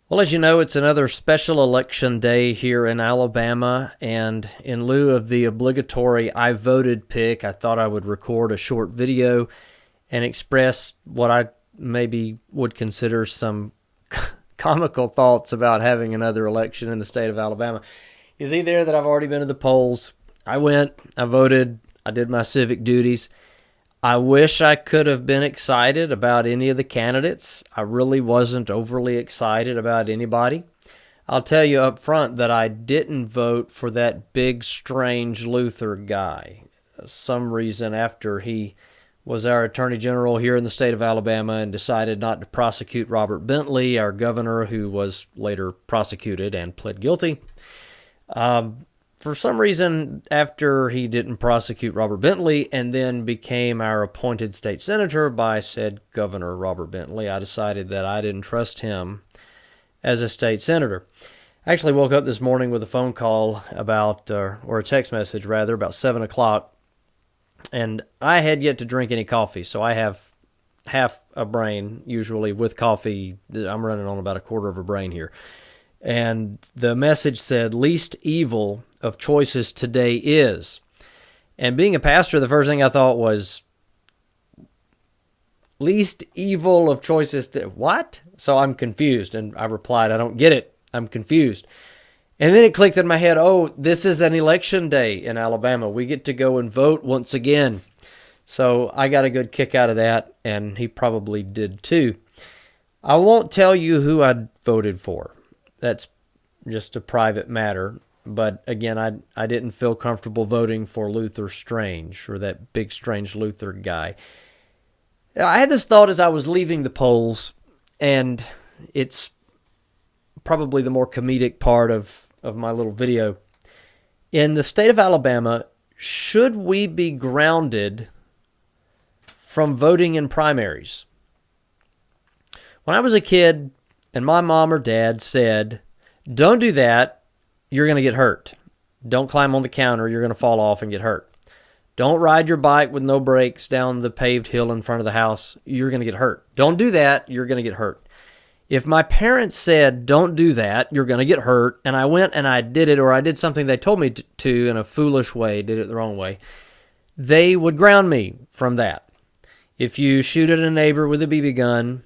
Well, as you know, it's another special election day here in Alabama, and in lieu of the obligatory I voted pick, I thought I would record a short video and express what I maybe would consider some comical thoughts about having another election in the state of Alabama. You see there that I've already been to the polls. I went, I voted, I did my civic duties. I wish I could have been excited about any of the candidates. I really wasn't overly excited about anybody. I'll tell you up front that I didn't vote for that big, strange Luther guy. Some reason after he was our attorney general here in the state of Alabama and decided not to prosecute Robert Bentley, our governor, who was later prosecuted and pled guilty. For some reason, after he didn't prosecute Robert Bentley and then became our appointed state senator by said Governor Robert Bentley, I decided that I didn't trust him as a state senator. I actually woke up this morning with a phone call about, or a text message rather, about 7 o'clock, and I had yet to drink any coffee, so I have half a brain. Usually with coffee, I'm running on about a quarter of a brain here. And the message said, least evil of choices today is. And being a pastor, the first thing I thought was, least evil of choices to what? So I'm confused. And I replied, I don't get it. I'm confused. And then it clicked in my head, oh, this is an election day in Alabama. We get to go and vote once again. So I got a good kick out of that, and he probably did too. I won't tell you who I voted for. That's just a private matter. But again, I didn't feel comfortable voting for Luther Strange, or that big strange Luther guy. I had this thought as I was leaving the polls, and it's probably the more comedic part of my little video. In the state of Alabama, should we be grounded from voting in primaries? When I was a kid, and my mom or dad said, don't do that, you're going to get hurt. Don't climb on the counter, you're going to fall off and get hurt. Don't ride your bike with no brakes down the paved hill in front of the house, you're going to get hurt. Don't do that, you're going to get hurt. If my parents said, don't do that, you're going to get hurt, and I went and I did it, or I did something they told me to in a foolish way, did it the wrong way, they would ground me from that. If you shoot at a neighbor with a BB gun,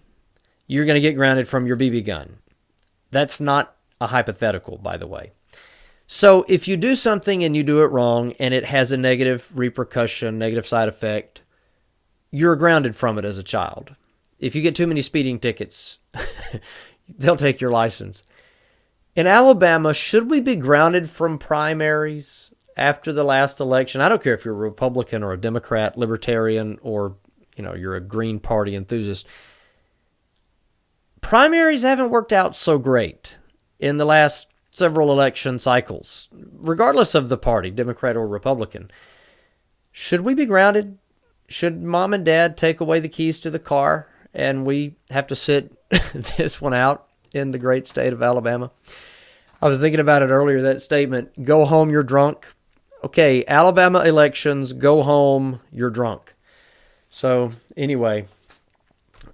you're going to get grounded from your BB gun. That's not a hypothetical, by the way. So if you do something and you do it wrong and it has a negative repercussion, negative side effect, you're grounded from it as a child. If you get too many speeding tickets, they'll take your license. In Alabama, should we be grounded from primaries after the last election? I don't care if you're a Republican or a Democrat, Libertarian, or you're a Green Party enthusiast. Primaries haven't worked out so great in the last several election cycles, regardless of the party, Democrat or Republican. Should we be grounded? Should mom and dad take away the keys to the car and we have to sit this one out in the great state of Alabama? I was thinking about it earlier, that statement, go home, you're drunk. Okay, Alabama elections, go home, you're drunk. So anyway,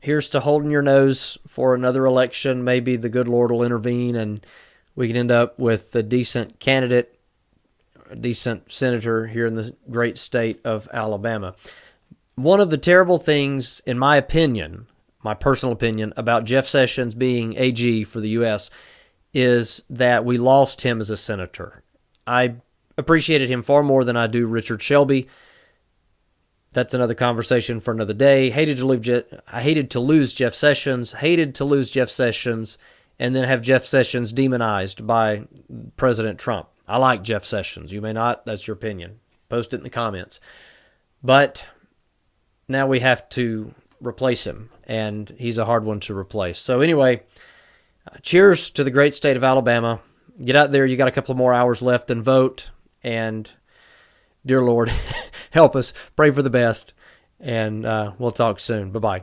here's to holding your nose for another election. Maybe the good Lord will intervene and we can end up with a decent candidate, a decent senator here in the great state of Alabama. One of the terrible things, in my opinion, my personal opinion, about Jeff Sessions being AG for the U.S. is that we lost him as a senator. I appreciated him far more than I do Richard Shelby. That's another conversation for another day. I hated to lose Jeff Sessions, and then have Jeff Sessions demonized by President Trump. I like Jeff Sessions. You may not. That's your opinion. Post it in the comments. But now we have to replace him, and he's a hard one to replace. So anyway, cheers to the great state of Alabama. Get out there. You got a couple of more hours left and vote. And dear Lord, help us. Pray for the best. And we'll talk soon. Bye-bye.